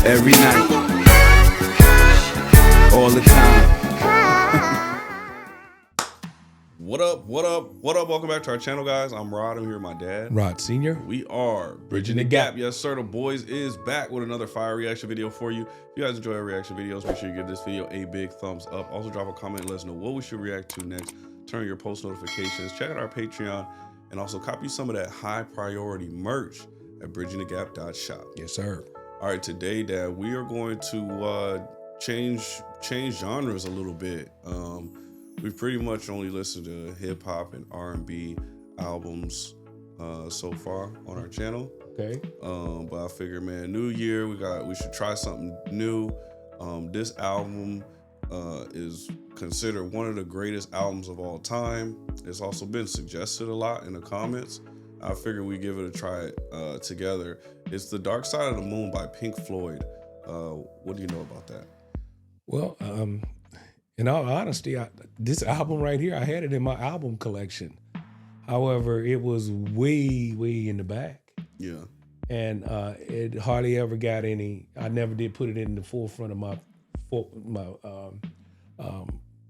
Every night, all the time. What up, what up, what up? Welcome back to our channel, guys. I'm Rod. I'm here with my dad. Rod Sr. We are Bridging the Gap. Yes, sir. The boys is back with another fire reaction video for you. If you guys enjoy our reaction videos, make sure you give this video a big thumbs up. Also, drop a comment and let us know what we should react to next. Turn on your post notifications. Check out our Patreon. And also copy some of that high priority merch at bridgingthegap.shop. Yes, sir. All right, today, Dad, we are going to change genres a little bit. We've pretty much only listened to hip hop and R&B albums so far on our channel. Okay. But I figured, man, new year, we should try something new. This album is considered one of the greatest albums of all time. It's also been suggested a lot in the comments. I figured we give it a try together. It's The Dark Side of the Moon by Pink Floyd. What do you know about that? Well, in all honesty, this album right here, I had it in my album collection. However, it was way, way in the back. Yeah. And it hardly ever got any. I never did put it in the forefront of my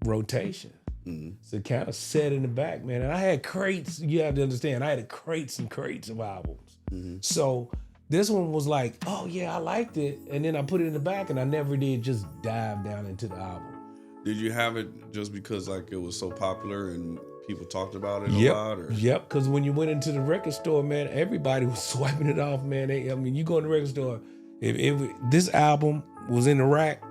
rotation. Mm-hmm. So it kind of sat in the back, man. And I had crates. You have to understand, I had crates and crates of albums. Mm-hmm. So this one was like, oh yeah, I liked it, and then I put it in the back, and I never did just dive down into the album. Did you have it just because like it was so popular and people talked about it a lot? Or? Yep, because when you went into the record store, man, everybody was swiping it off, man. I mean, you go in the record store, if this album was in the rack,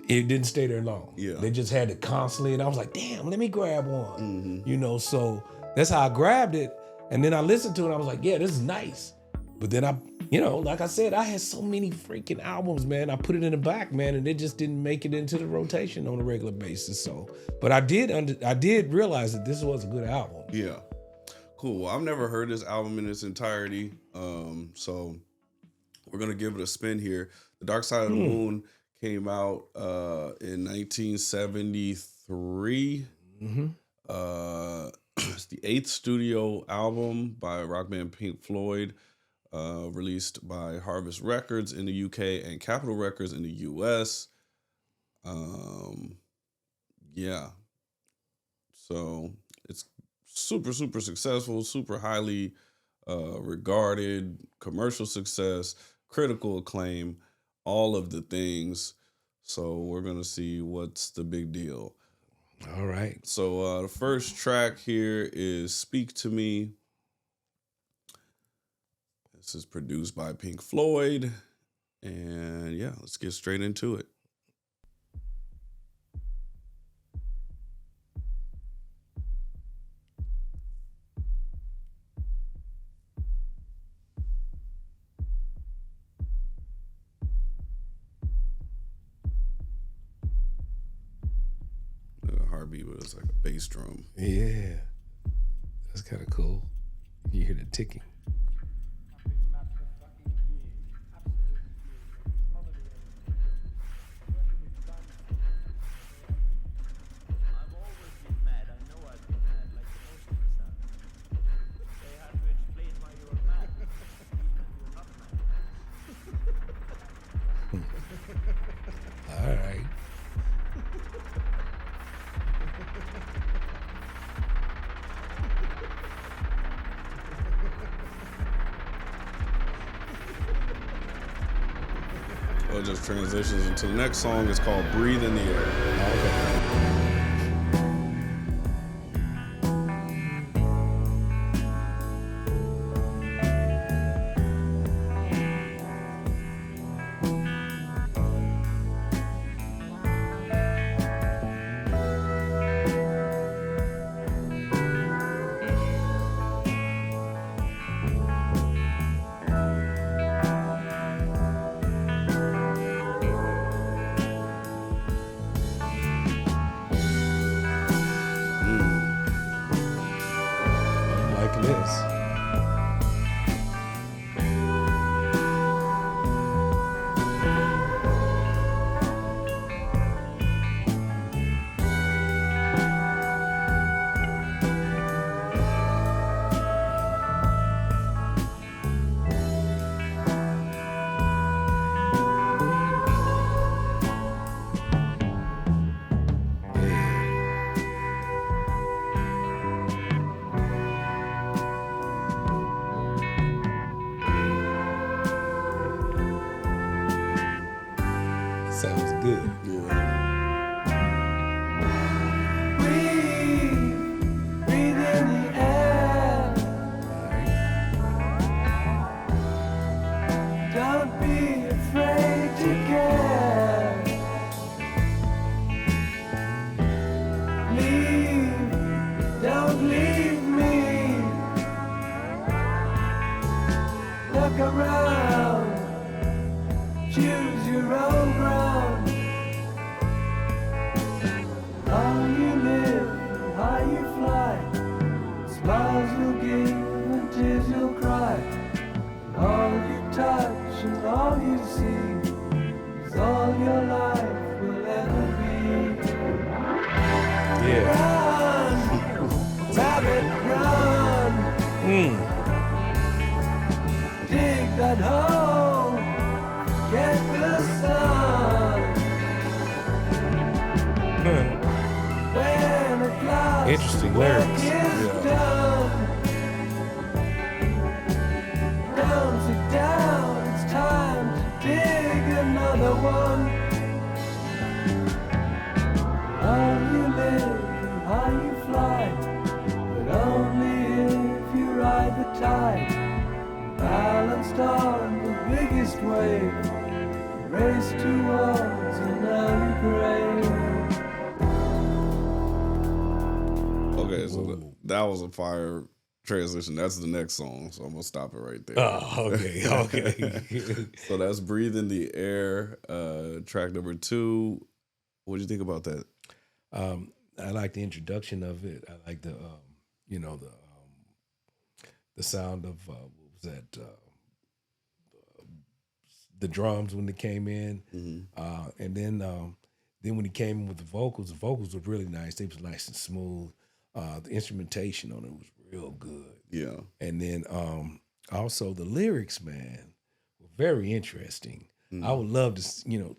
it didn't stay there long. Yeah. They just had it constantly, and I was like, damn, let me grab one. Mm-hmm. You know, so that's how I grabbed it, and then I listened to it, and I was like, yeah, this is nice. But then like I said, I had so many freaking albums, man. I put it in the back, man, and it just didn't make it into the rotation on a regular basis. So, but I did realize that this was a good album. Yeah, cool. Well, I've never heard this album in its entirety, so we're gonna give it a spin here. The Dark Side of the Moon came out in 1973. Mm-hmm. It's the 8th studio album by rock band Pink Floyd. Released by Harvest Records in the UK and Capitol Records in the US. Yeah. So it's super, super successful, super highly regarded, commercial success, critical acclaim, all of the things. So we're going to see what's the big deal. All right. So the first track here is Speak to Me. This is produced by Pink Floyd, and yeah, let's get straight into it. A heartbeat, but it's like a bass drum. Yeah, that's kind of cool. You hear the ticking. All right. Well, it just transitions into the next song. It's called Breathe in the Air. Okay. Sounds good. Yeah. Breathe in the air. Don't be afraid to care. Leave, don't leave me. Look around, choose your own ground. How you live, how you fly. Smiles you'll give and tears you'll cry. All you touch and all you see is all your life will ever be. Yeah. Run, rabbit, run. Dig that hole, get the sun. When at last Interesting work lyrics. is done, down, sit down, it's time to dig another one. How you live and how you fly, but only if you ride the tide. Balanced on the biggest wave, race towards an early grave. Okay, so that was a fire transition. That's the next song, so I'm gonna stop it right there. Oh, okay. So that's "Breathe in the Air," track number 2. What did you think about that? I like the introduction of it. I like the the sound of what was that? The drums when they came in, and then when he came in with the vocals were really nice. They was nice and smooth. The instrumentation on it was real good. Yeah. And then also the lyrics, man, were very interesting. I would love to,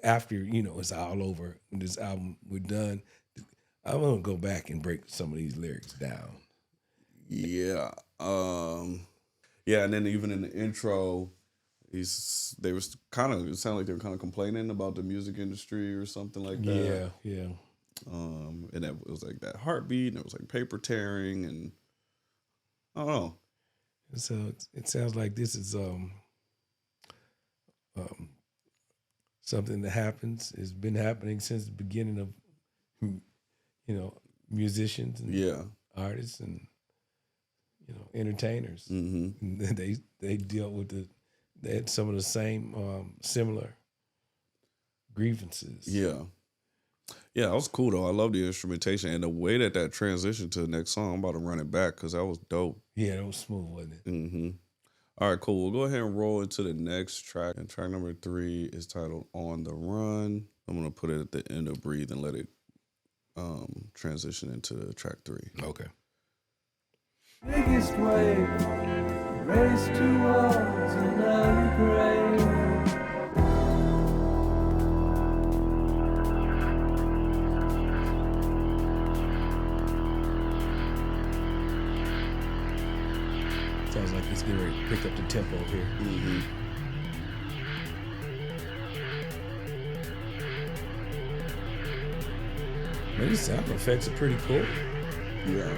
after, it's all over, when this album we're done, I'm gonna go back and break some of these lyrics down. Yeah. Yeah, and then even in the intro, it sounded like they were kind of complaining about the music industry or something like that. Yeah. And it was like that heartbeat, and it was like paper tearing, and I don't know. So it sounds like this is something that happens. It's been happening since the beginning of, musicians and artists and entertainers. Mm-hmm. They dealt with they had some of the same similar grievances. Yeah, that was cool though. I love the instrumentation and the way that transitioned to the next song. I'm about to run it back because that was dope. Yeah, that was smooth, wasn't it? Mm-hmm. All right, cool. We'll go ahead and roll into the next track. And track number 3 is titled "On the Run." I'm gonna put it at the end of "Breathe" and let it transition into track 3. Okay. Biggest wave, race towards an early grave. Sounds like he's getting ready to pick up the tempo here. Mm-hmm. Man, these sound effects are pretty cool. Yeah.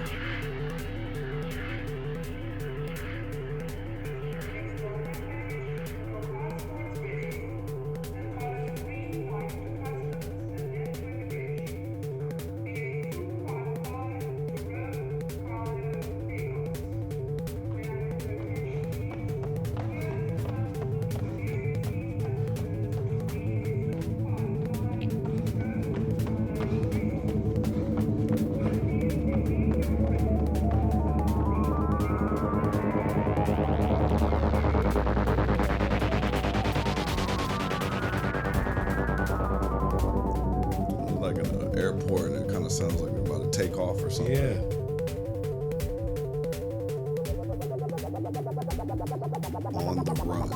Like an airport, and it kind of sounds like we're about to take off or something. Yeah. On the run.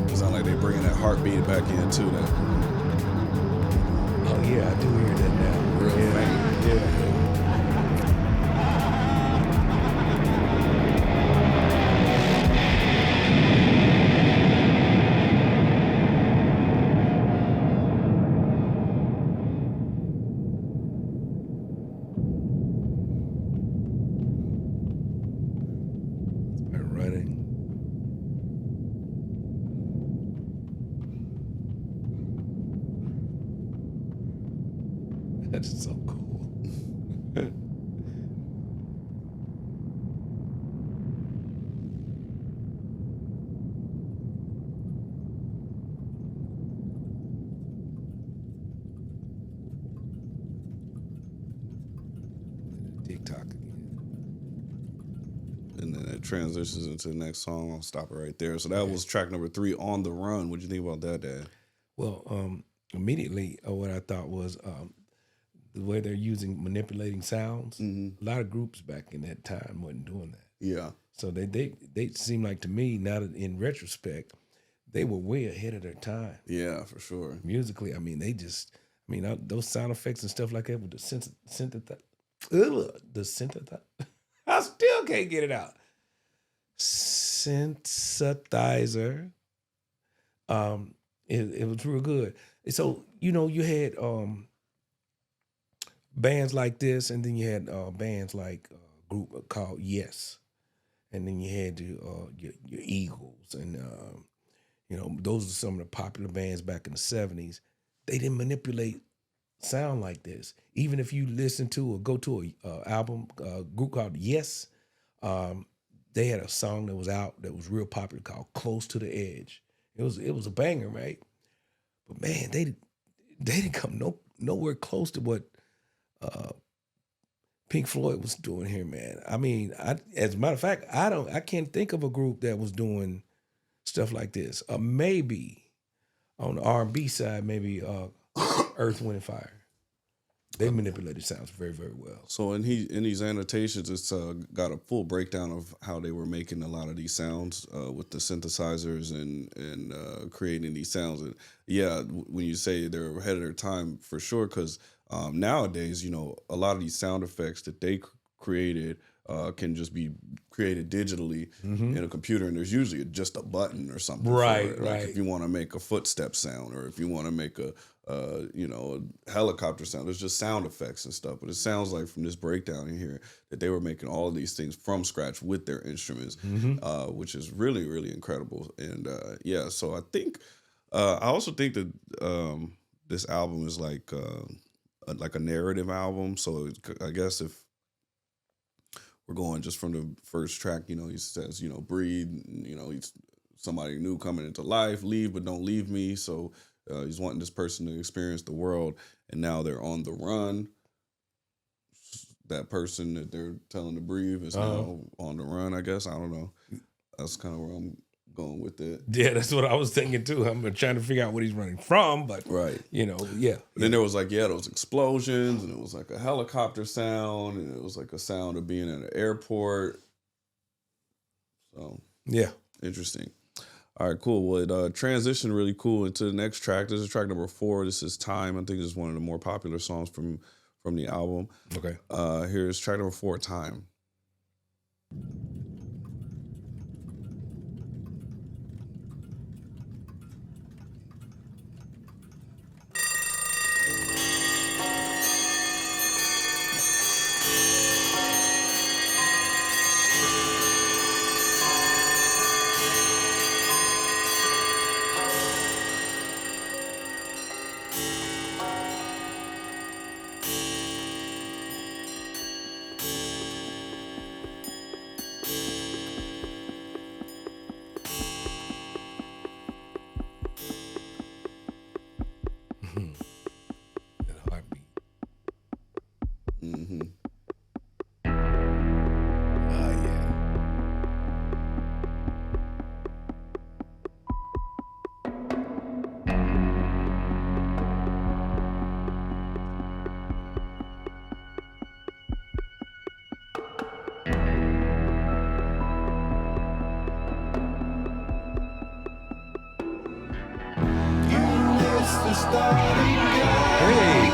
It sounds like they're bringing that heartbeat back into that. Oh yeah, I do hear that now. Real yeah. faint. Yeah. That's so cool. TikTok again. And then it transitions into the next song. I'll stop it right there. So that was track number 3, On the Run. What'd you think about that, Dad? Well, immediately what I thought was the way they're manipulating sounds. A lot of groups back in that time wasn't doing that. Yeah. So they seem like, to me, now that in retrospect, they were way ahead of their time. Yeah, for sure. Musically, I mean, those sound effects and stuff like that with the synthesizer. I still can't get it out. Synthesizer. It was real good. So, you had bands like this, and then you had bands like a group called Yes. And then you had your Eagles. And, those are some of the popular bands back in the 70s. They didn't manipulate sound like this. Even if you listen to or go to a group called Yes, they had a song that was out that was real popular called Close to the Edge. It was a banger, right? But man, they didn't come nowhere close to what Pink Floyd was doing here, man. I mean, as a matter of fact, I can't think of a group that was doing stuff like this. Maybe on the R&B side, maybe Earth, Wind, and Fire. They manipulated sounds very, very well. So in these annotations, it's got a full breakdown of how they were making a lot of these sounds with the synthesizers and creating these sounds. And yeah, when you say they're ahead of their time, for sure, because nowadays, a lot of these sound effects that they created can just be created digitally in a computer, and there's usually just a button or something. Right, for it. right. Like if you want to make a footstep sound, or if you want to make a helicopter sound, there's just sound effects and stuff. But it sounds like from this breakdown in here that they were making all of these things from scratch with their instruments, which is really, really incredible. And so I think I also think that this album is like a narrative album. So I guess if we're going just from the first track, he says, breathe, he's somebody new coming into life, leave, but don't leave me. So he's wanting this person to experience the world, and now they're on the run. That person that they're telling to breathe is now on the run, I guess. I don't know. That's kind of where I'm going with it. Yeah, that's what I was thinking too. I'm trying to figure out what he's running from, but right, yeah. But then there was those explosions, and it was like a helicopter sound, and it was like a sound of being at an airport. So yeah, interesting. All right, cool. Well, it transitioned really cool into the next track. This is track number 4. This is Time. I think this is one of the more popular songs from the album. Okay. Here's track number 4, Time. That heartbeat. Mm-hmm. Yeah. Hey.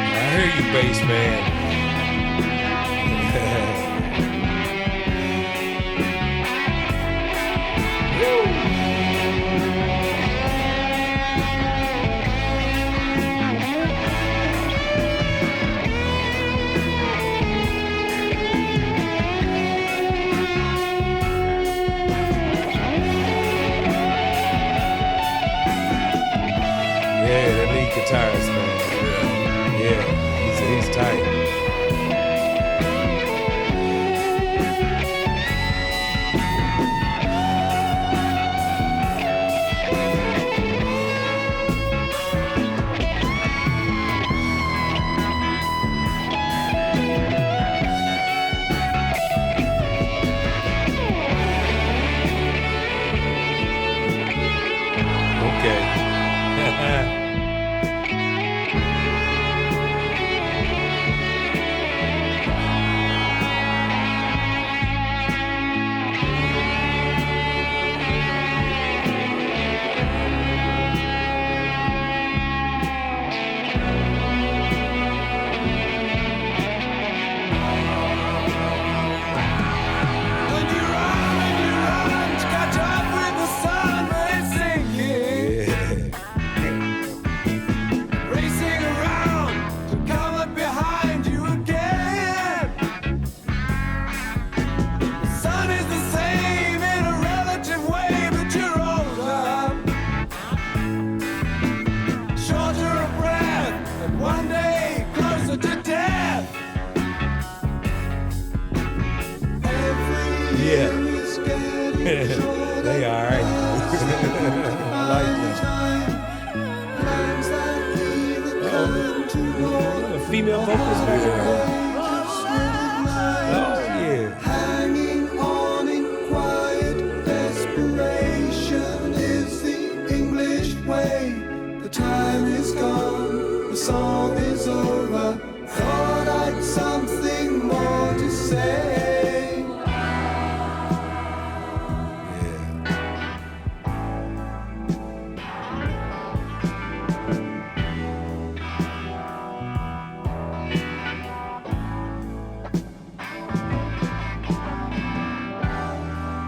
I hear you, bass man. Yeah, that lead guitarist, man. Yeah, he's tight. Okay. And you run to catch up with the sun, but it's sinking. Yeah. Racing around to come up behind you again. The sun is the same in a relative way, but you're older, shorter of breath, and one day closer to death. Every Yeah. year is getting shorter. They all right. I like them. Plans that either come to naught. A female vocalist back there. Oh yeah. Hanging on in quiet desperation is the English way. The time is gone, the song is over. Thought I'd something more to say. Yeah.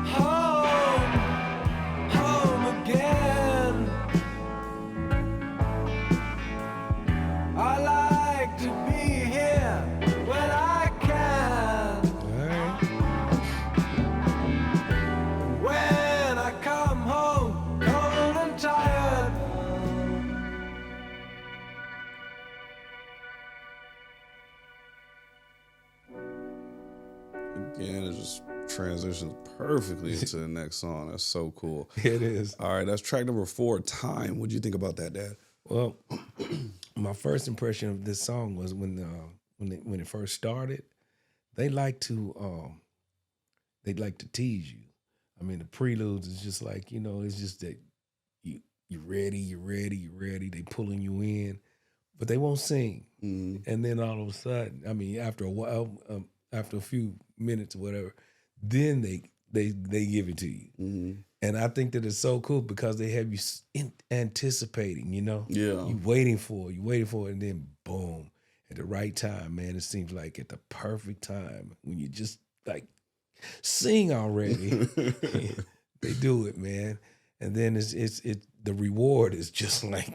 Home, home again. I like to be here when I can. All right. When I come home, cold and tired. Again, it just transitions perfectly into the next song. That's so cool. It is. All right, that's track number 4, Time. What'd you think about that, Dad? Well, my first impression of this song was when it first started. They like to tease you. I mean, the preludes is just like, it's just that you're ready. They pulling you in, but they won't sing. And then all of a sudden, I mean, after a while, after a few minutes or whatever, then they give it to you. And I think that it's so cool because they have you anticipating, Yeah. You waiting for it, and then boom, at the right time, man. It seems like at the perfect time when you just like sing already. They do it, man. And then it's the reward is just like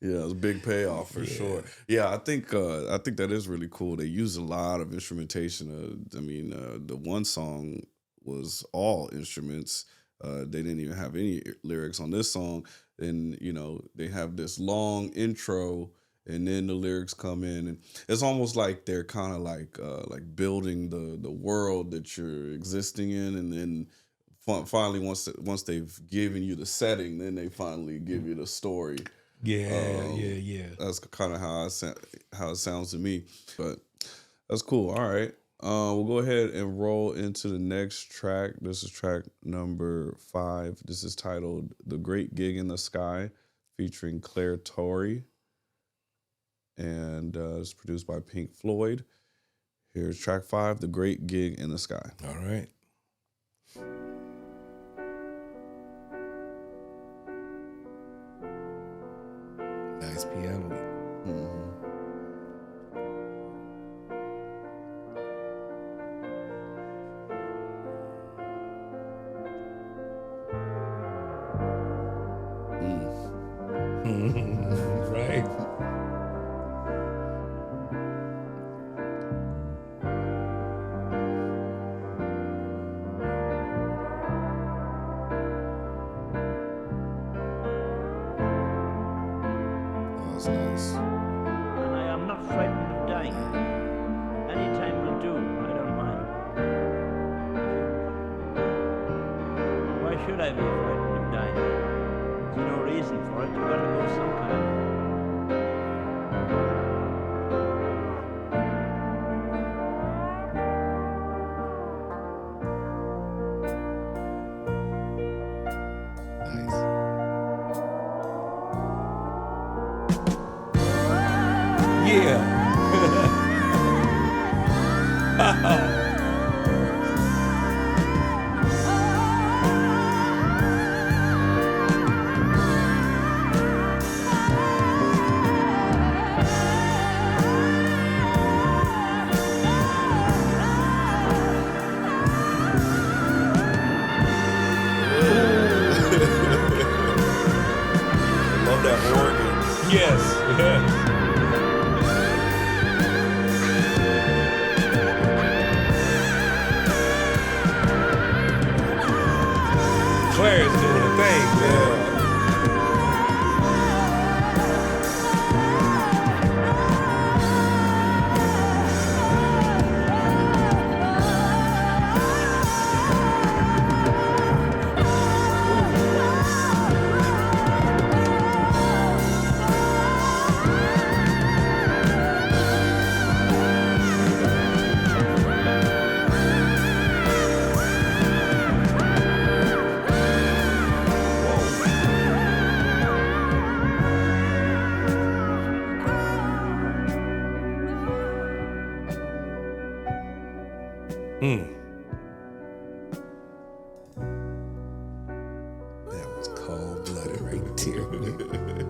Yeah, it's a big payoff for sure. Yeah, I think that is really cool. They use a lot of instrumentation. The one song was all instruments. They didn't even have any lyrics on this song. And they have this long intro, and then the lyrics come in, and it's almost like they're kind of like building the world that you're existing in, and then finally once they've given you the setting, then they finally give you the story. Yeah. That's kind of how it sounds to me, but that's cool. All right, we'll go ahead and roll into the next track. This is track number 5. This is titled "The Great Gig in the Sky," featuring Claire Torrey, and it's produced by Pink Floyd. Here's track 5, "The Great Gig in the Sky." All right. Nice piano. Right. Nice, nice. And I am not frightened of dying. Any time will do, I don't mind. Why should I be frightened of dying? There's no reason for it. You've got to go sometime. Love that organ. Yes. Claire's doing a thing, man. That was cold-blooded right there.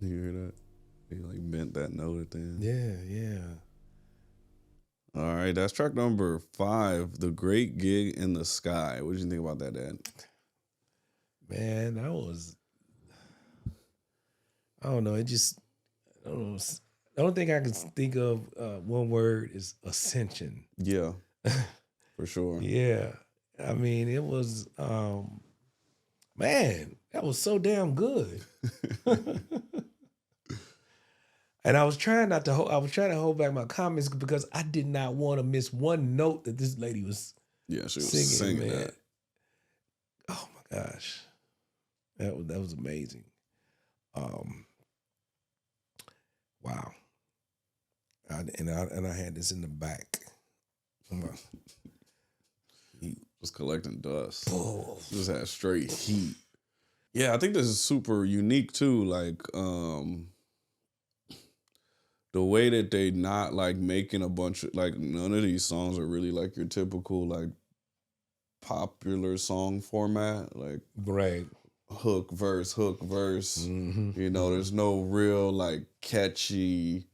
You hear that? He like bent that note at the end. Yeah. All right, that's track number 5, The Great Gig in the Sky. What did you think about that, Dad? Man, that was, I don't know. It just, I don't know. The only thing I can think of, one word is ascension. Yeah, for sure. Yeah. I mean, it was, man, that was so damn good. And I was trying not to hold back my comments because I did not want to miss one note that this lady was Yeah, she was singing man. that. Oh my gosh. That was amazing. Wow. And I had this in the back. He was collecting dust. Oh. Just had straight heat. Yeah, I think this is super unique too. Like, the way that they not like making a bunch of like none of these songs are really like your typical like popular song format. Like Right. hook, verse. Mm-hmm. You know, there's no real like catchy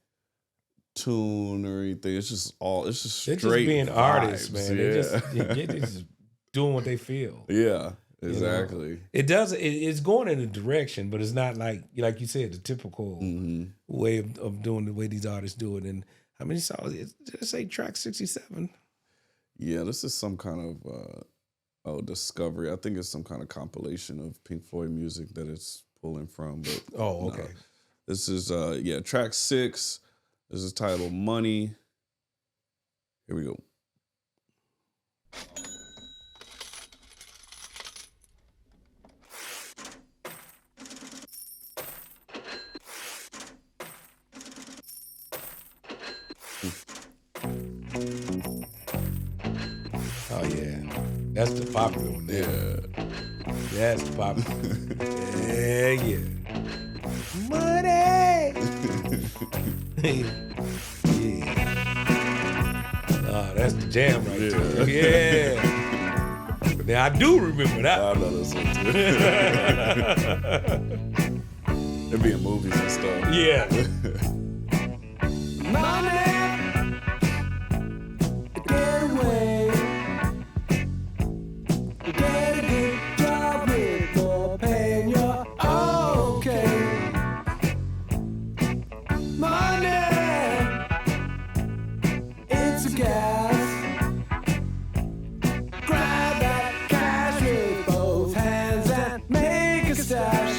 tune or anything. It's just They're straight just being vibes. artists, man. Yeah. They're just doing what they feel. Yeah, exactly. You know? It's going in a direction, but it's not like you said, the typical way of doing the way these artists do it. And how many songs? Did I say track 67? Yeah, this is some kind of discovery. I think it's some kind of compilation of Pink Floyd music that it's pulling from. But Oh, okay. This is track 6. This is titled Money. Here we go. Oh yeah, that's the popular one there. That's the popular. Yeah. Money. Yeah. Oh, that's the jam right there. Yeah. Now I do remember that. I know this one too. It'd be in movies and stuff. Yeah. Money, get away. Get a good job with more pay and you're okay. Money, it's a gas. Grab that cash with both hands and make a stash.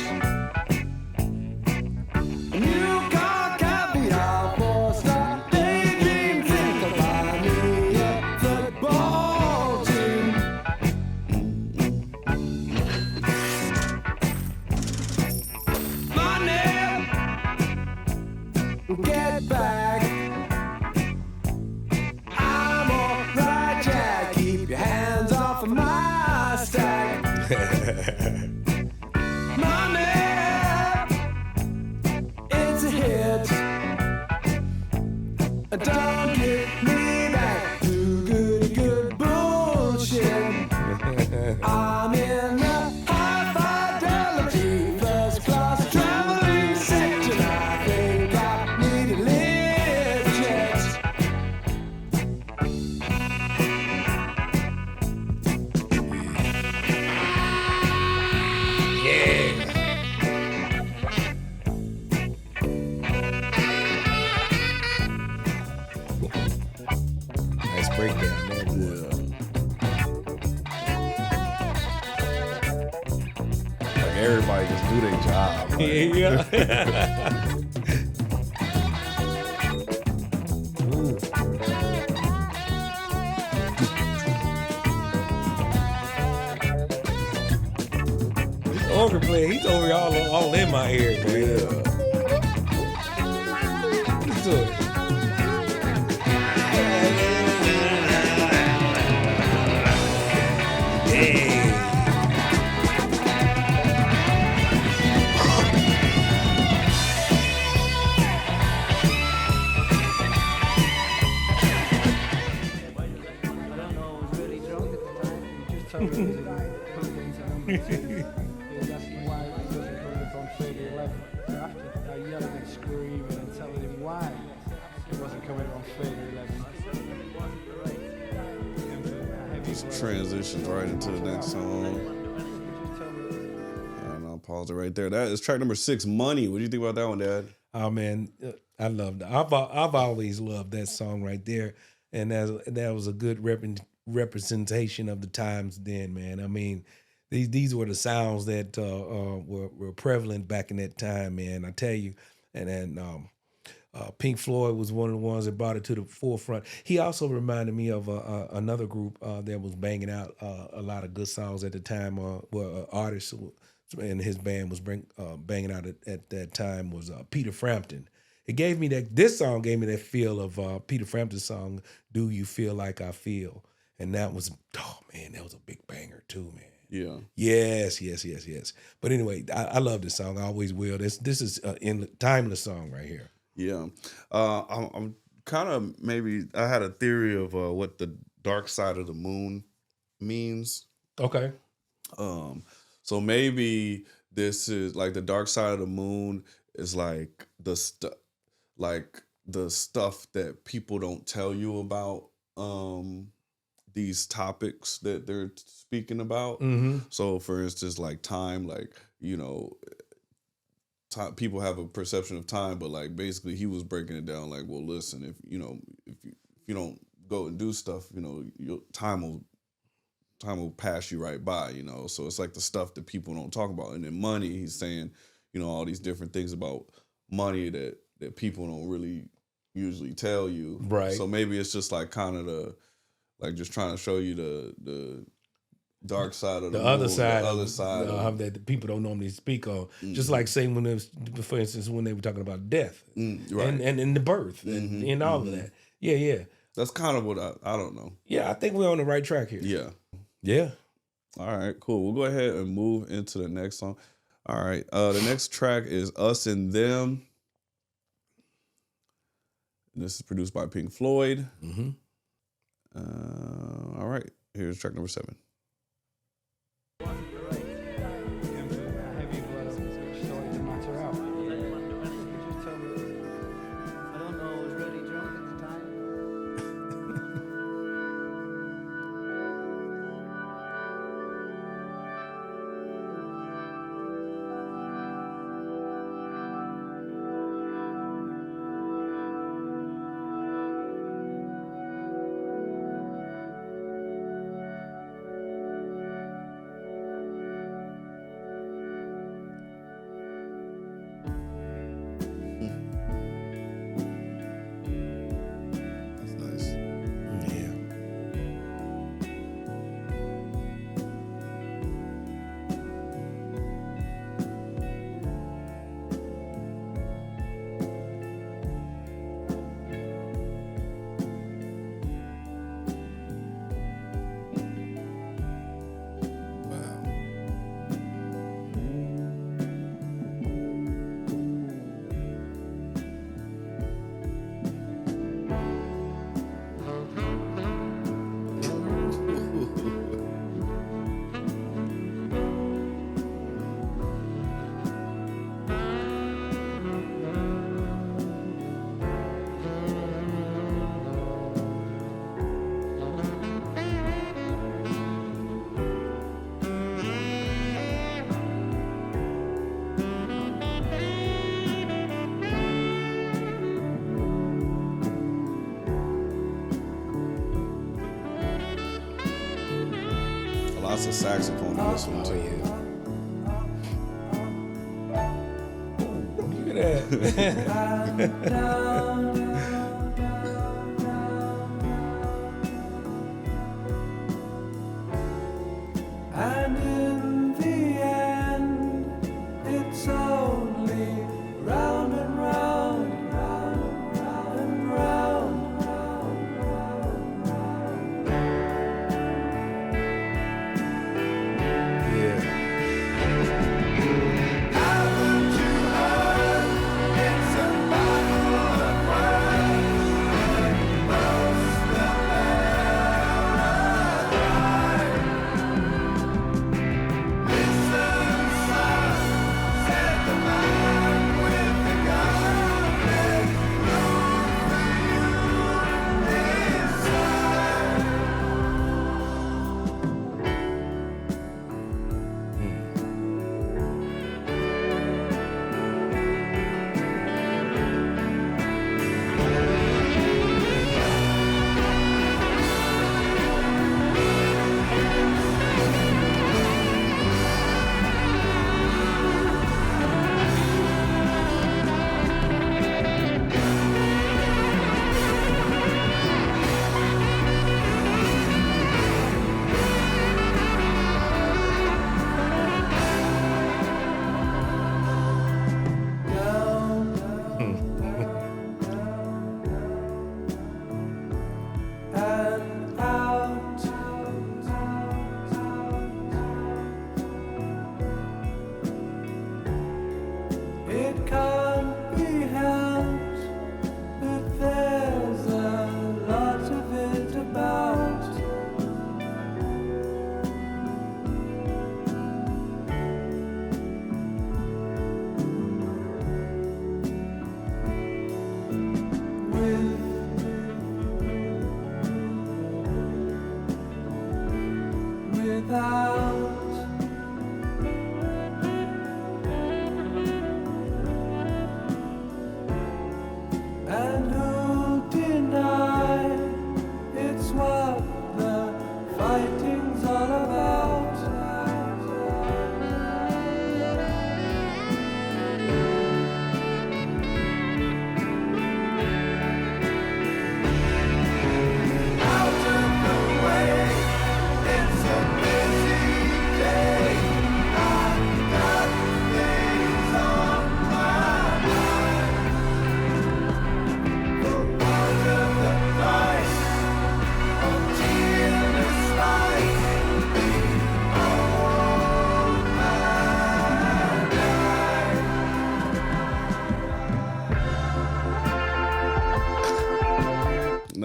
New car, caviar, four-star, daydream, think about me, a football team. Money, get back. I'm alright, Jack. Keep your hands off of my stack. Money, it's a hit. Don't get me back to good bullshit. I'm in the high fidelity first class traveling section. I think I need a lift jet. Nice breakdown there, boy. Like everybody just do their job. Like, Yeah. Organ player, he's over here all in my ear, man. Listen to it. Hey. I don't know, I was really drunk at the time. He just told me he was in he was asking why he wasn't coming up on Friday 11. So after I yelling and screaming and telling him why he wasn't coming up on Friday 11. Just transitions right into the next song. And I'll pause it right there. That is track number 6, Money. What do you think about that one, Dad? Oh man, I love that. I've always loved that song right there, and that was a good representation of the times then, man. I mean, these were the sounds that were prevalent back in that time, man. I tell you, and then Pink Floyd was one of the ones that brought it to the forefront. He also reminded me of another group that was banging out a lot of good songs at the time. Artists and his band was banging out at that time was Peter Frampton. It gave me this song gave me that feel of Peter Frampton's song, Do You Feel Like I Feel? And that was, oh man, that was a big banger too, man. Yeah. Yes. But anyway, I love this song. I always will. This is a timeless song right here. Yeah. I'm kind of maybe, I had a theory of what the dark side of the moon means. Okay. So maybe this is like the dark side of the moon is like the stuff that people don't tell you about these topics that they're speaking about. Mm-hmm. So for instance, like time, like, you know, people have a perception of time, but like basically he was breaking it down like, well, listen, if you don't go and do stuff, you know, time will pass you right by, you know. So it's like the stuff that people don't talk about. And then money, he's saying, you know, all these different things about money that people don't really usually tell you. Right. So maybe it's just like kind of just trying to show you the dark side of the other moon, side, the other side of, that the people don't normally speak on. Just like saying when it was, for instance, when they were talking about death right. and the birth and all of that. Yeah. That's kind of what I don't know. Yeah, I think we're on the right track here. Yeah. Yeah. All right, cool. We'll go ahead and move into the next song. All right. The next track is Us and Them. This is produced by Pink Floyd. All right. Here's track number 7. That's nice. Yeah. Wow. Lots of saxophone in this one too. Look at that. And in the end, it's only round and round, round, round and round, round, round, round. Yeah. Haven't you heard? It's a battle of words. Most of them are alive. Listen, son, said the man with the gun. There's room for you inside. Down, and out. It can't be helped that there's a lot of it about. Without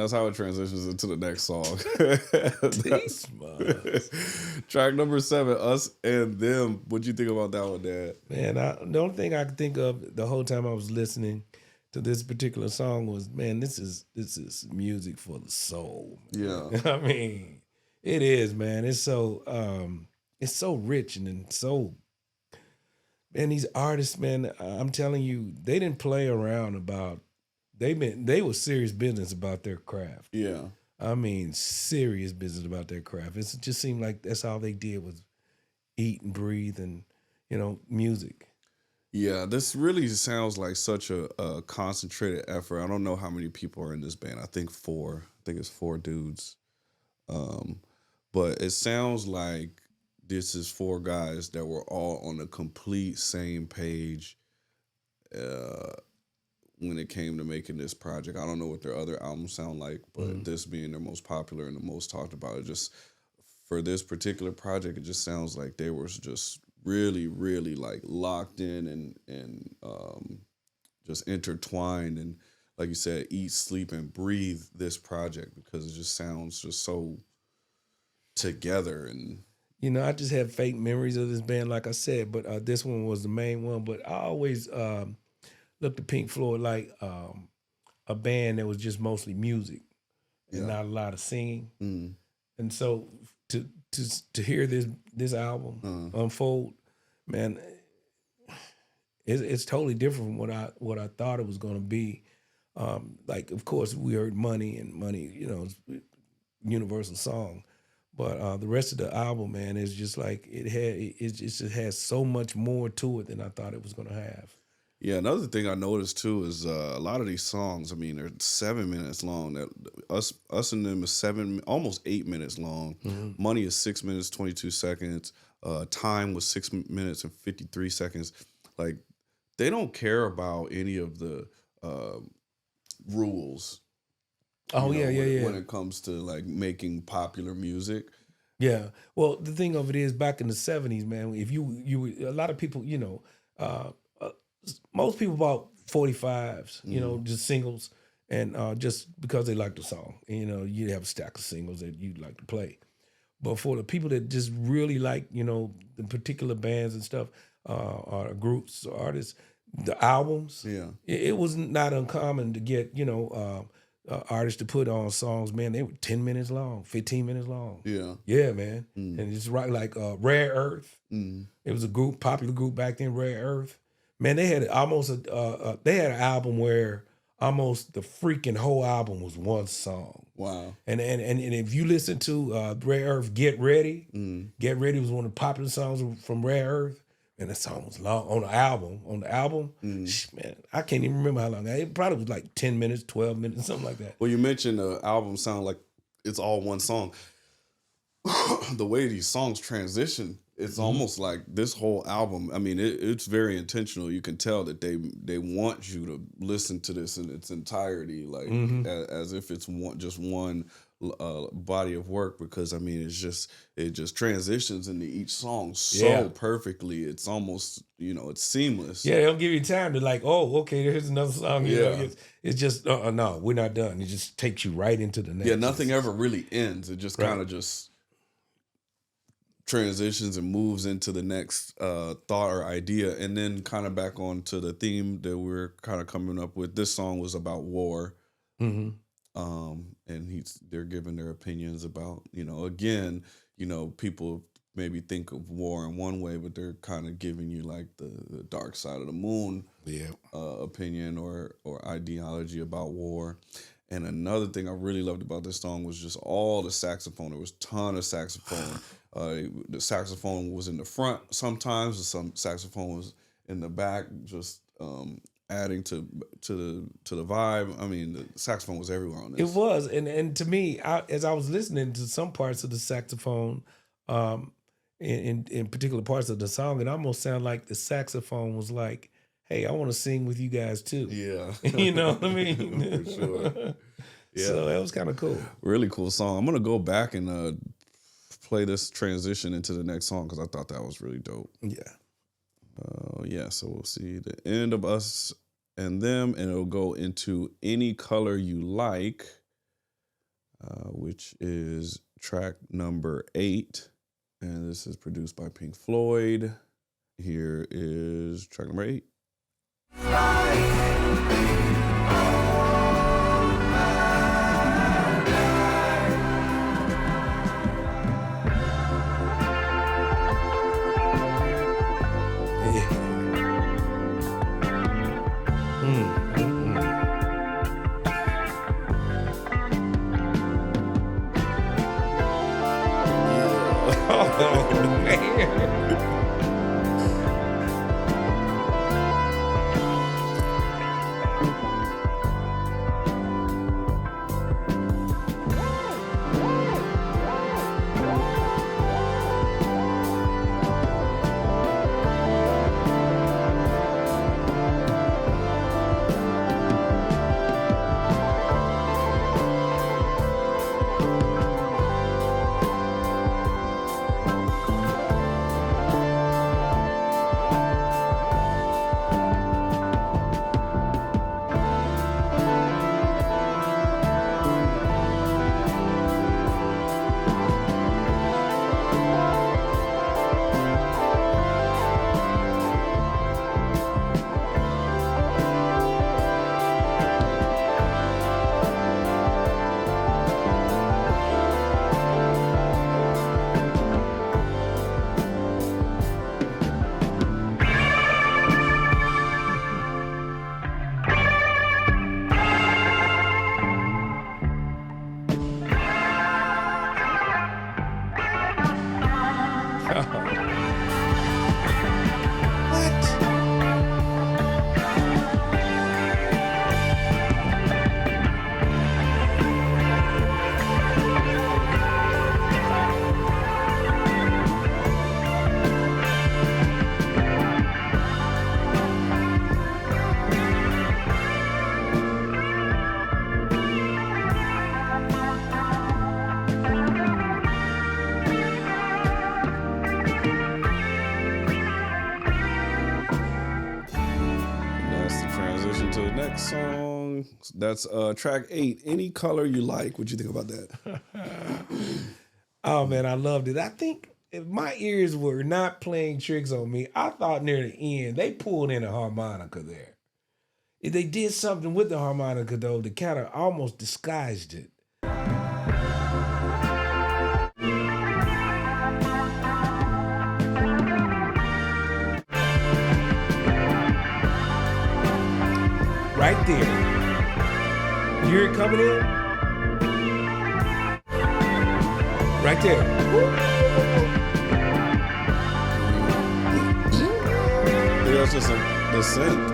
that's how it transitions into the next song. These mugs. Track number 7, Us and Them. What'd you think about that one, Dad? Man, the only thing I could think of the whole time I was listening to this particular song was, man, this is music for the soul. Yeah. I mean, it is, man. It's so rich and so. And these artists, man, I'm telling you, they didn't play around about. They were serious business about their craft. Yeah. I mean, serious business about their craft. It just seemed like that's all they did was eat and breathe and, music. Yeah, this really sounds like such a concentrated effort. I don't know how many people are in this band. I think 4. I think it's 4 dudes. But it sounds like this is 4 guys that were all on the complete same page when it came to making this project. I don't know what their other albums sound like, but this being their most popular and the most talked about, it just, for this particular project, it just sounds like they were just really, really like locked in and just intertwined and, like you said, eat, sleep, and breathe this project because it just sounds just so together. And I just have fake memories of this band, like I said, but this one was the main one. But I always looked at Pink Floyd like a band that was just mostly music and not a lot of singing. And so to hear this album unfold, man, it's totally different from what I thought it was going to be. Like, of course, we heard Money, it's a universal song. But the rest of the album, man, is just like it just has so much more to it than I thought it was going to have. yeah, another thing I noticed too is a lot of these songs, I mean, they're 7 minutes long. That Us and Them is almost 8 minutes long. Money is 6 minutes, 22 seconds. Time was 6 minutes and 53 seconds. Like, they don't care about any of the rules. Oh, you know, yeah. When it comes to like making popular music. Yeah. Well, the thing of it is, back in the 70s, man, if you a lot of people, most people bought 45s, just singles, and just because they liked the song. And, you'd have a stack of singles that you'd like to play. But for the people that just really like, the particular bands and stuff, or groups or artists, the albums, it was not uncommon to get, artists to put on songs, man, they were 10 minutes long, 15 minutes long. Yeah, man. And it's right like Rare Earth. It was a popular group back then, Rare Earth. Man, they had almost they had an album where almost the freaking whole album was one song. Wow. And if you listen to Rare Earth, Get Ready. Get Ready was one of the popular songs from Rare Earth. And that song was long on the album. Man, I can't even remember how long. It probably was like 10 minutes, 12 minutes, something like that. Well, you mentioned the album sound like it's all one song. The way these songs transition, it's almost like this whole album. I mean, it's very intentional. You can tell that they want you to listen to this in its entirety, like as if it's just one body of work, because I mean it just transitions into each song so perfectly. It's almost it's seamless. Yeah, they don't give you time to like, oh, okay, here's another song. It's just no, we're not done. It just takes you right into the next. Yeah, nothing ever really ends. It just kind of just transitions and moves into the next thought or idea, and then kind of back onto the theme that we're kind of coming up with. This song was about war. And they're giving their opinions about, again, people maybe think of war in one way, but they're kind of giving you like the dark side of the moon opinion or ideology about war. And another thing I really loved about this song was just all the saxophone. There was a ton of saxophone. The saxophone was in the front sometimes, and some saxophone was in the back, just adding to the vibe. I mean, the saxophone was everywhere on this. It was, and to me, as I was listening to some parts of the saxophone, in particular parts of the song, it almost sounded like the saxophone was like, "Hey, I want to sing with you guys too." Yeah, you know what I mean? For sure. Yeah, so that was kind of cool. Really cool song. I'm gonna go back and play this transition into the next song because I thought that was really dope. So we'll see the end of Us and Them, and it'll go into Any Color You Like. which is track number 8. And this is produced by Pink Floyd. Here is track number 8. Oh, man. Song. That's track 8. Any Color You Like. What'd you think about that? Oh man, I loved it. I think if my ears were not playing tricks on me, I thought near the end they pulled in a harmonica there. If they did something with the harmonica though, that kind of almost disguised it. Right there. You hear it coming in? Right there. Yeah, it's just the synth.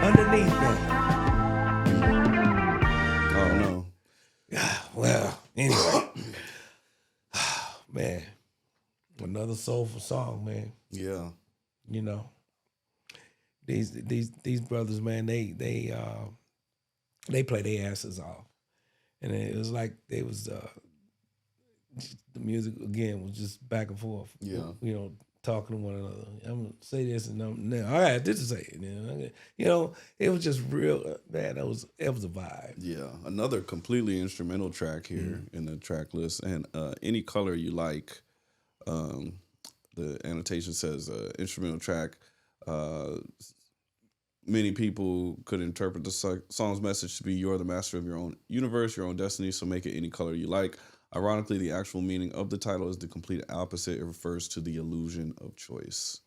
Underneath that. Oh, no. Well, anyway. Man. Another soulful song, man. Yeah. You know. These brothers, man, they play their asses off, and it was like they was the music again was just back and forth. Yeah, you know, talking to one another. I'm gonna say this and now I have this to say. You know, it was just real. Man, it was a vibe. Yeah, another completely instrumental track here in the track list, and Any Color You Like. The annotation says instrumental track. Many people could interpret the song's message to be you're the master of your own universe, your own destiny, so make it any color you like. Ironically, the actual meaning of the title is the complete opposite. It refers to the illusion of choice.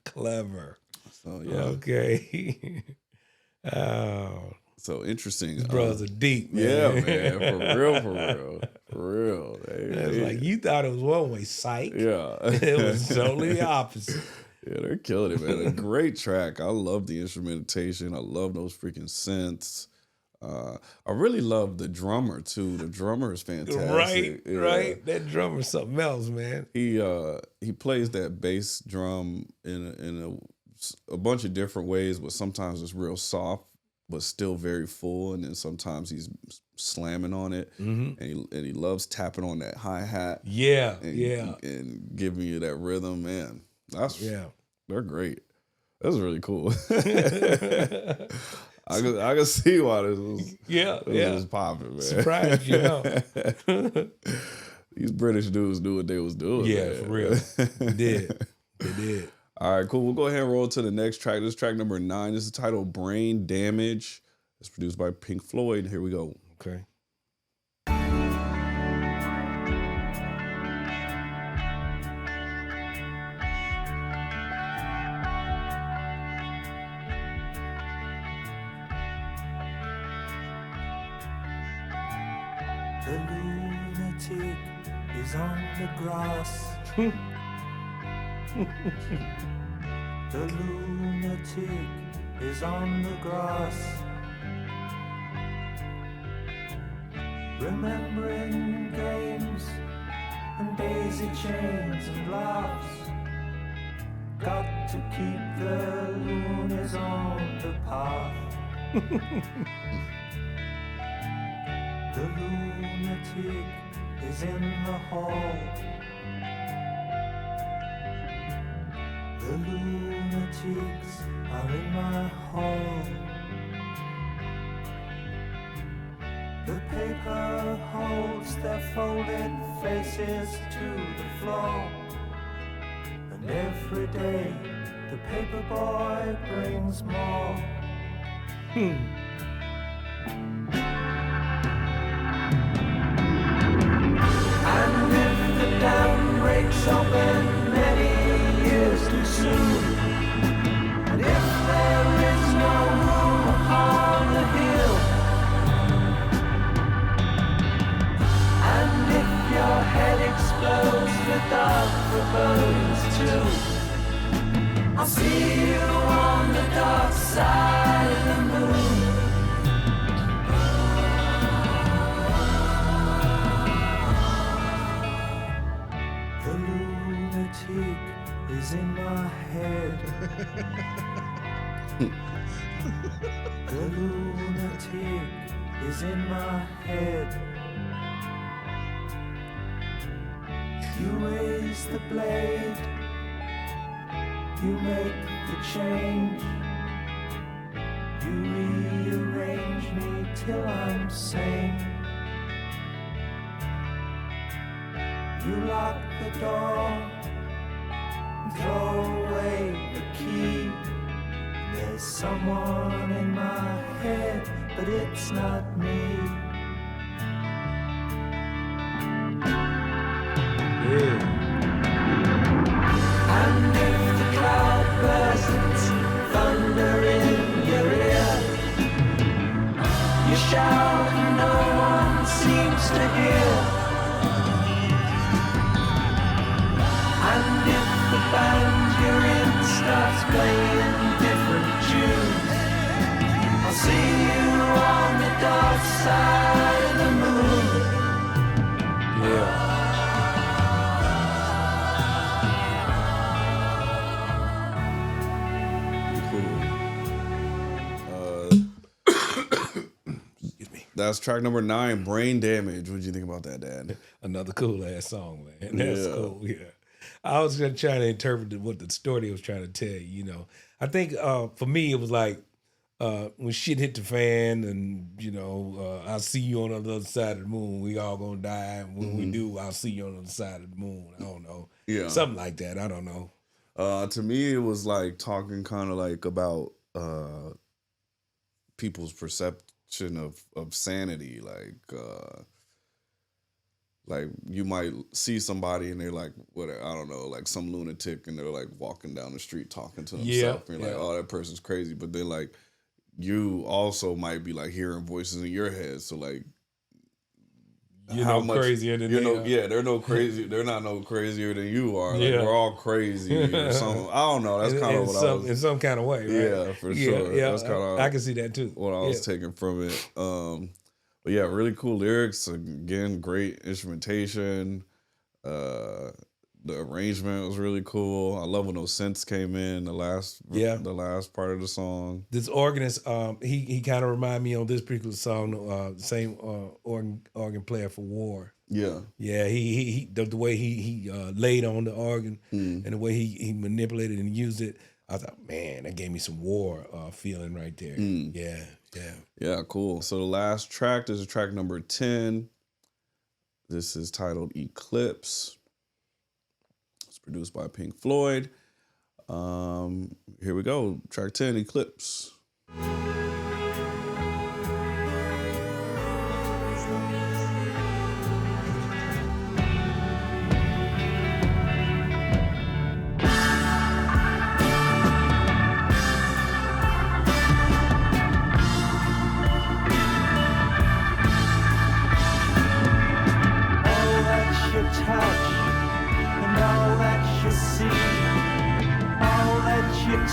Clever. So, yeah. Okay. Oh. So interesting. These brothers are deep, man. Yeah, man. For real. It's like you thought it was one way, psych. Yeah. It was totally the opposite. Yeah, they're killing it, man. A great track. I love the instrumentation. I love those freaking synths. I really love the drummer too. The drummer is fantastic. Right. That drummer's something else, man. He plays that bass drum in a bunch of different ways, but sometimes it's real soft, but still very full, and then sometimes he's slamming on it, and he loves tapping on that hi-hat. And giving you that rhythm, man. They're great. That's really cool. I can see why this was yeah. popping, man. Surprised you, know. These British dudes knew what they was doing. Yeah, man. for real. They did. They did. All right, cool. We'll go ahead and roll to the next track. This is track number 9. This is titled Brain Damage. It's produced by Pink Floyd. Here we go. Okay. The lunatic is on the grass. The lunatic is on the grass, remembering games and daisy chains and laughs. Got to keep the loonies on the path. The lunatic is in the hall. The lunatics are in my hall. The paper holds their folded faces to the floor. And every day the paper boy brings more. And if the dam breaks open many years too soon, and if there is no room upon the hill, and if your head explodes with dark forebodings too, I'll see you on the dark side of the moon. The lunatic is in my head. The lunatic is in my head. You raise the blade, you make the change, you rearrange me till I'm sane. You lock the door and throw away the key. There's someone in my head, but it's not me. Yeah. And if the cloud bursts, thunder in your ear, you shout and no one seems to hear. And if the band you're in starts playing different tunes, I'll see you on the dark side of the moon. Yeah. That's track number 9, Brain Damage. What'd you think about that, Dad? Another cool ass song, man. That's Yeah. cool. Yeah. I was gonna try to interpret what the story was trying to tell you. You know, I think for me it was like when shit hit the fan, and you know, I'll see you on the other side of the moon. We all gonna die, and when we do, I'll see you on the other side of the moon. I don't know, something like that. I don't know. To me, it was like talking kind of like about people's perception of sanity, like you might see somebody and they're like, what, I don't know, like some lunatic, and they're like walking down the street talking to themselves, and you're like, oh, that person's crazy. But then like you also might be like hearing voices in your head, so like You're no crazier than they are. Yeah, they're no crazy. They're not no crazier than you are. Like, we're all crazy or something. I don't know. That's kind of what I was in some kind of way, right? Yeah, for sure. Yeah, that's kind of I can see that too. what I was taking from it. But yeah, really cool lyrics. Again, great instrumentation. The arrangement was really cool. I love when those synths came in. The last part of the song. This organist, he kind of reminded me on this particular song, same organ player for War. Yeah, yeah. He the way he laid on the organ and the way he manipulated and used it. I thought, man, that gave me some War feeling right there. Yeah, Yeah, cool. So the last track, this is track number 10. This is titled Eclipse. It's produced by Pink Floyd. Here we go. Track 10, Eclipse.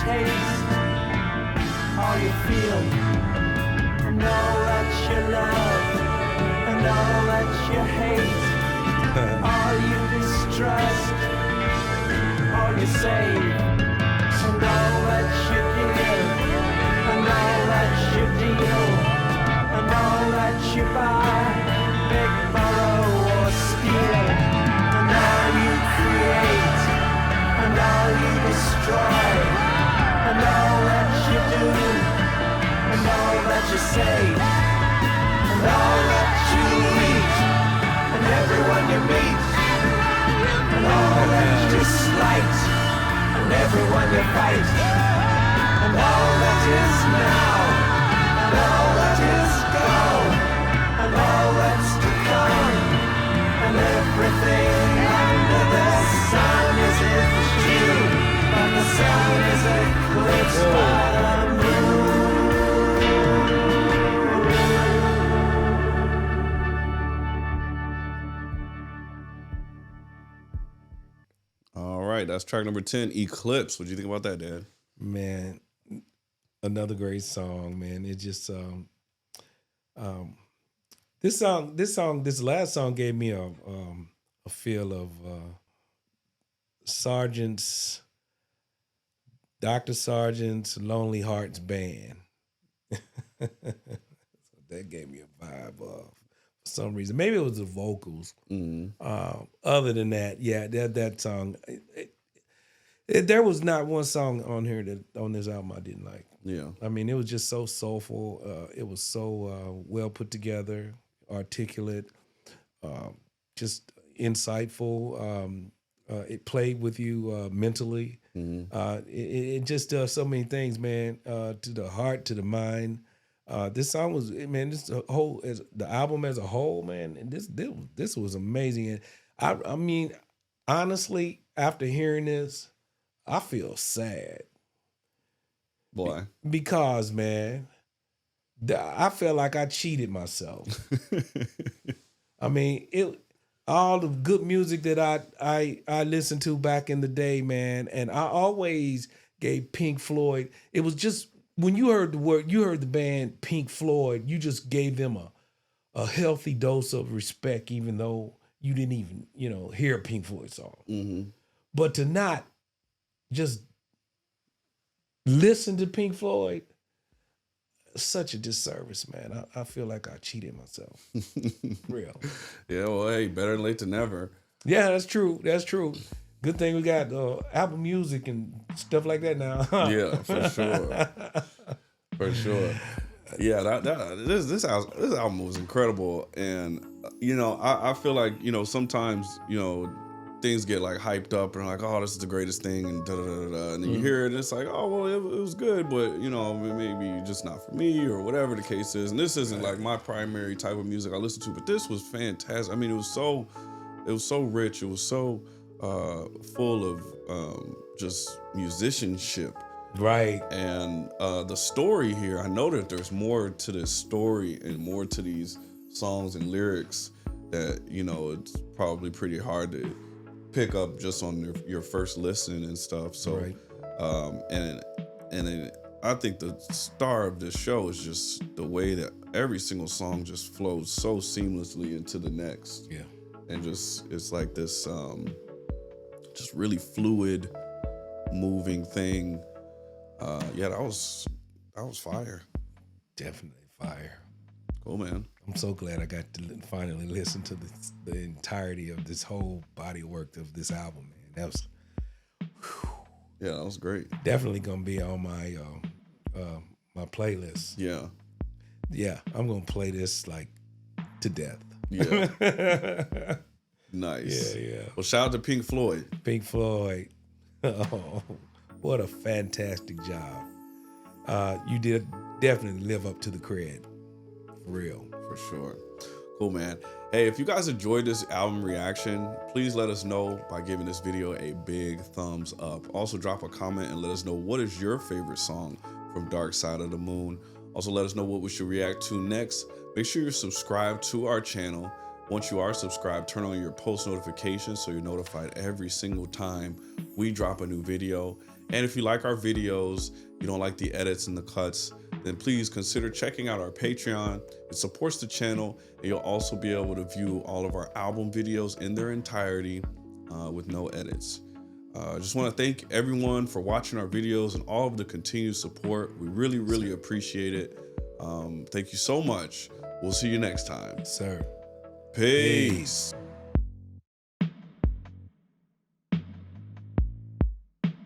Taste all you feel, and all that you love, and all that you hate, all you distrust, all you save, and all that you give, and all that you deal, and all that you buy, beg, borrow, or steal, and all you create, and all you destroy. And all that you do, and all that you say, and all that you eat, and everyone you meet, and all that you slight, and everyone you fight, and all that is now, and all that is gone, and all that's to come, and everything under the sun is in you. And the sun is eclipsed by the moon. All right, that's track number 10, Eclipse. What do you think about that, Dad? Man, another great song, man. It just this last song gave me a feel of Dr. Sargent's Lonely Hearts Band. So that gave me a vibe of, for some reason. Maybe it was the vocals. Other than that, yeah, that song. There was not one song on here on this album I didn't like. Yeah. I mean, it was just so soulful. It was so well put together, articulate, just insightful. It played with you mentally. It just does so many things, man, to the heart, to the mind. This song was, man, the album as a whole, man, and this was amazing. And I mean, honestly, after hearing this, I feel sad. Boy. Because, man, I felt like I cheated myself. I mean, all the good music that I listened to back in the day, man, and I always gave Pink Floyd. It was just when you heard the band Pink Floyd, you just gave them a healthy dose of respect, even though you didn't even hear a Pink Floyd song. But to not just listen to Pink Floyd, such a disservice, man. I feel like I cheated myself. Real. Yeah, well, hey, better late than never. Yeah, that's true. That's true. Good thing we got Apple Music and stuff like that now. Yeah, for sure. For sure. Yeah, this album was incredible. And, I feel like, sometimes, things get like hyped up and like, oh, this is the greatest thing, and da da da da. And then you hear it, and it's like, oh, well, it was good, but maybe just not for me, or whatever the case is. And this isn't like my primary type of music I listen to, but this was fantastic. I mean, it was so rich. It was so full of just musicianship. Right. And the story here, I know that there's more to this story and more to these songs and lyrics that, it's probably pretty hard to pick up just on your first listen and stuff. So, right. And then I think the star of this show is just the way that every single song just flows so seamlessly into the next. Yeah. And just, it's like this just really fluid, moving thing. Yeah, that was fire. Definitely fire. Cool, man. I'm so glad I got to finally listen to the entirety of this whole body of work of this album, man. That was, yeah, that was great. Definitely gonna be on my my playlist. Yeah. Yeah, I'm gonna play this like to death. Yeah. Nice. Yeah. Well, shout out to Pink Floyd. Pink Floyd. Oh, what a fantastic job. You did definitely live up to the cred. For real. For sure. Cool, man. Hey, if you guys enjoyed this album reaction, please let us know by giving this video a big thumbs up. Also, drop a comment and let us know what is your favorite song from Dark Side of the Moon. Also, let us know what we should react to next. Make sure you're subscribed to our channel. Once you are subscribed, turn on your post notifications so you're notified every single time we drop a new video. And if you like our videos, you don't like the edits and the cuts, then please consider checking out our Patreon. It supports the channel, and you'll also be able to view all of our album videos in their entirety with no edits. I just want to thank everyone for watching our videos and all of the continued support. We really, really appreciate it. Thank you so much. We'll see you next time. Sir. Peace.